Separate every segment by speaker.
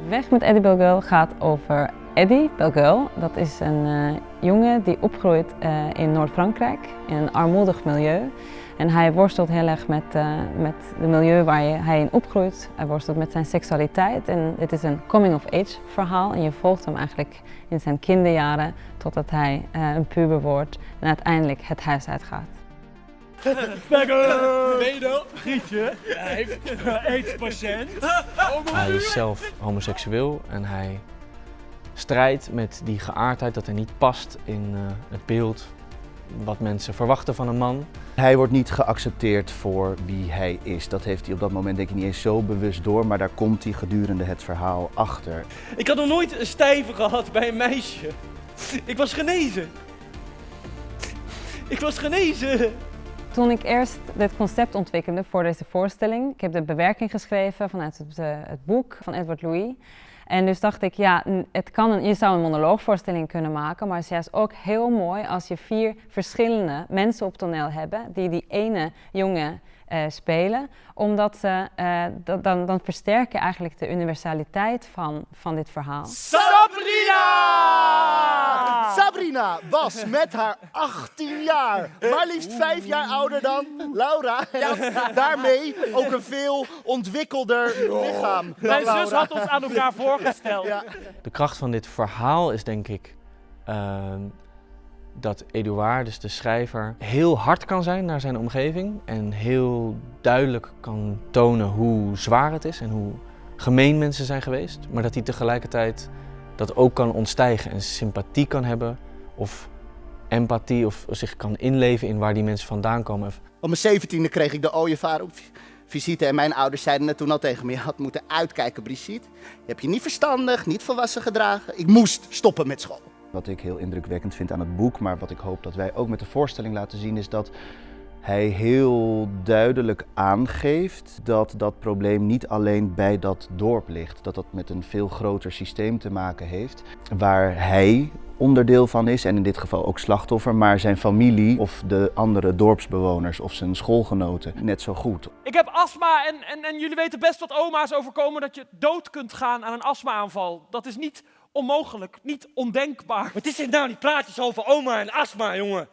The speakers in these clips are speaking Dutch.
Speaker 1: Weg met Eddie Bellegueule gaat over Eddie Bellegueule. Dat is een jongen die opgroeit in Noord-Frankrijk, in een armoedig milieu. En hij worstelt heel erg met het milieu waar hij in opgroeit. Hij worstelt met zijn seksualiteit. En dit is een coming-of-age verhaal. En je volgt hem eigenlijk in zijn kinderjaren totdat hij een puber wordt en uiteindelijk het huis uitgaat.
Speaker 2: Bedo, Grietje, AIDS-patiënt.
Speaker 3: Hij is zelf homoseksueel en hij strijdt met die geaardheid dat hij niet past in het beeld wat mensen verwachten van een man.
Speaker 4: Hij wordt niet geaccepteerd voor wie hij is. Dat heeft hij op dat moment denk ik niet eens zo bewust door, maar daar komt hij gedurende het verhaal achter.
Speaker 2: Ik had nog nooit een stijve gehad bij een meisje. Ik was genezen. Ik was genezen.
Speaker 1: Toen ik eerst dit concept ontwikkelde voor deze voorstelling, ik heb de bewerking geschreven vanuit het boek van Edward Louis. En dus dacht ik, ja, je zou een monoloogvoorstelling kunnen maken, maar het is juist ook heel mooi als je 4 verschillende mensen op toneel hebben die die ene jongen spelen, omdat ze, dan versterk je eigenlijk de universaliteit van dit verhaal.
Speaker 5: Sabrina was met haar 18 jaar, maar liefst 5 jaar ouder dan Laura. En daarmee ook een veel ontwikkelder lichaam.
Speaker 6: Mijn zus had ons aan elkaar voorgesteld.
Speaker 5: Ja.
Speaker 3: De kracht van dit verhaal is denk ik dat Édouard, dus de schrijver, heel hard kan zijn naar zijn omgeving en heel duidelijk kan tonen hoe zwaar het is en hoe gemeen mensen zijn geweest, maar dat hij tegelijkertijd dat ook kan ontstijgen en sympathie kan hebben of empathie of zich kan inleven in waar die mensen vandaan komen.
Speaker 5: Op mijn 17e kreeg ik de ooievaar op visite en mijn ouders zeiden het toen al tegen me. Je had moeten uitkijken, Brigitte. Je hebt je niet verstandig, niet volwassen gedragen. Ik moest stoppen met school. Wat ik heel indrukwekkend vind aan het boek, maar wat ik hoop dat wij ook met de voorstelling laten zien, is dat hij heel duidelijk aangeeft dat dat probleem niet alleen bij dat dorp ligt. Dat dat met een veel groter systeem te maken heeft, waar hij onderdeel van is en in dit geval ook slachtoffer, maar zijn familie of de andere dorpsbewoners of zijn schoolgenoten net zo goed.
Speaker 6: Ik heb astma en jullie weten best wat oma's overkomen, dat je dood kunt gaan aan een astma-aanval. Dat is niet onmogelijk, niet ondenkbaar.
Speaker 2: Wat is dit nou, die praatjes over oma en astma, jongen?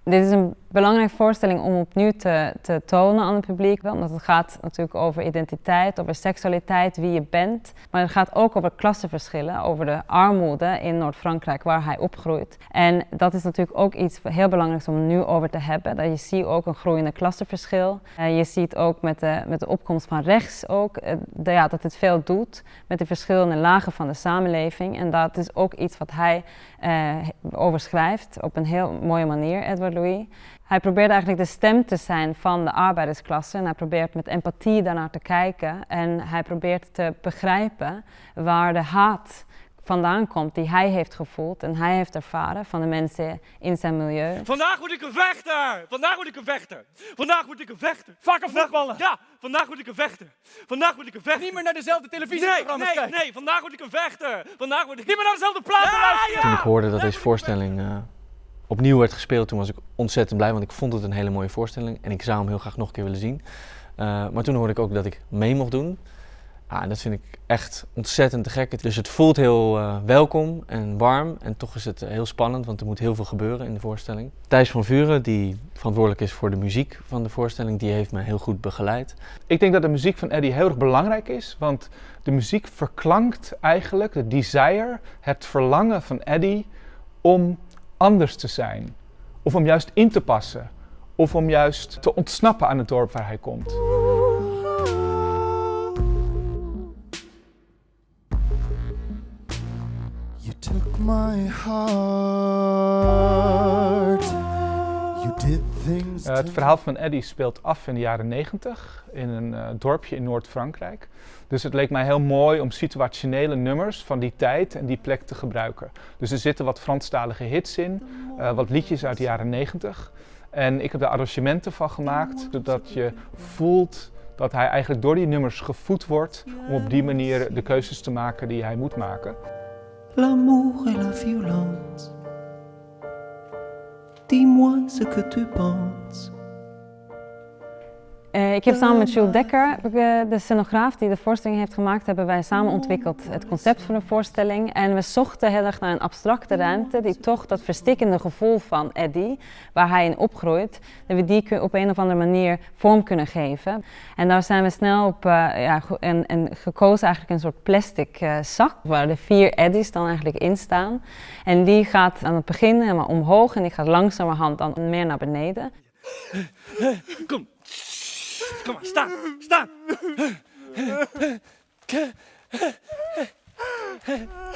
Speaker 1: Dit is een belangrijke voorstelling om opnieuw te tonen aan het publiek. Omdat het gaat natuurlijk over identiteit, over seksualiteit, wie je bent. Maar het gaat ook over klassenverschillen, over de armoede in Noord-Frankrijk waar hij opgroeit. En dat is natuurlijk ook iets heel belangrijks om nu over te hebben. Dat je ziet ook een groeiende klassenverschil. Je ziet ook met de opkomst van rechts ook, dat het veel doet met de verschillende lagen van de samenleving. En dat is ook iets wat hij overschrijft op een heel mooie manier, Edward Louis. Hij probeert eigenlijk de stem te zijn van de arbeidersklasse en hij probeert met empathie daarnaar te kijken en hij probeert te begrijpen waar de haat vandaan komt die hij heeft gevoeld en hij heeft ervaren van de mensen in zijn milieu.
Speaker 2: Vandaag word ik een vechter! Vandaag word ik een vechter! Vandaag word ik een vechter!
Speaker 6: Vakken voetballen.
Speaker 2: Ja, vandaag word ik een vechter! Vandaag word ik een vechter!
Speaker 6: Niet meer naar dezelfde televisieprogramma's kijken.
Speaker 2: Nee, vandaag word ik een vechter! Vandaag word ik
Speaker 6: Niet meer naar dezelfde platen luisteren.
Speaker 3: Toen ik hoorde dat deze voorstelling opnieuw werd gespeeld, toen was ik ontzettend blij, want ik vond het een hele mooie voorstelling en ik zou hem heel graag nog een keer willen zien. Maar toen hoorde ik ook dat ik mee mocht doen. En dat vind ik echt ontzettend te gek. Dus het voelt heel welkom en warm en toch is het heel spannend, want er moet heel veel gebeuren in de voorstelling. Thijs van Vuren, die verantwoordelijk is voor de muziek van de voorstelling, die heeft me heel goed begeleid.
Speaker 7: Ik denk dat de muziek van Eddie heel erg belangrijk is, want de muziek verklankt eigenlijk de desire, het verlangen van Eddie om anders te zijn. Of om juist in te passen. Of om juist te ontsnappen aan het dorp waar hij komt.
Speaker 5: You took my heart. You did things
Speaker 7: Het verhaal van Eddie speelt af in de jaren 90 in een dorpje in Noord-Frankrijk. Dus het leek mij heel mooi om situationele nummers van die tijd en die plek te gebruiken. Dus er zitten wat Franstalige hits in, wat liedjes uit de jaren 90. En ik heb daar arrangementen van gemaakt, zodat je voelt dat hij eigenlijk door die nummers gevoed wordt om op die manier de keuzes te maken die hij moet maken.
Speaker 8: L'amour et la violence. Dis-moi ce que tu penses.
Speaker 1: Ik heb samen met Jules Dekker, de scenograaf die de voorstelling heeft gemaakt, hebben wij samen ontwikkeld het concept van de voorstelling. En we zochten heel erg naar een abstracte ruimte die toch dat verstikkende gevoel van Eddie, waar hij in opgroeit, dat we die op een of andere manier vorm kunnen geven. En daar zijn we snel op en gekozen eigenlijk een soort plastic zak, waar de 4 Eddies dan eigenlijk in staan. En die gaat aan het begin helemaal omhoog en die gaat langzamerhand dan meer naar beneden.
Speaker 2: Kom maar, staan!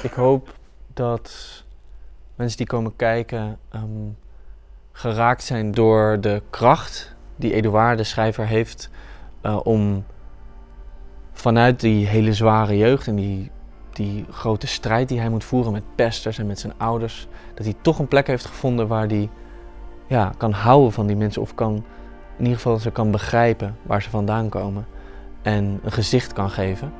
Speaker 3: Ik hoop dat mensen die komen kijken geraakt zijn door de kracht die Édouard, de schrijver, heeft om vanuit die hele zware jeugd en die grote strijd die hij moet voeren met pesters en met zijn ouders, dat hij toch een plek heeft gevonden waar hij kan houden van die mensen of kan in ieder geval ze kan begrijpen waar ze vandaan komen en een gezicht kan geven.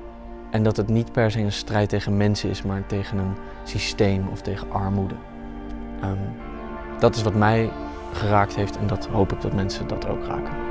Speaker 3: En dat het niet per se een strijd tegen mensen is, maar tegen een systeem of tegen armoede. Dat is wat mij geraakt heeft en dat hoop ik dat mensen dat ook raken.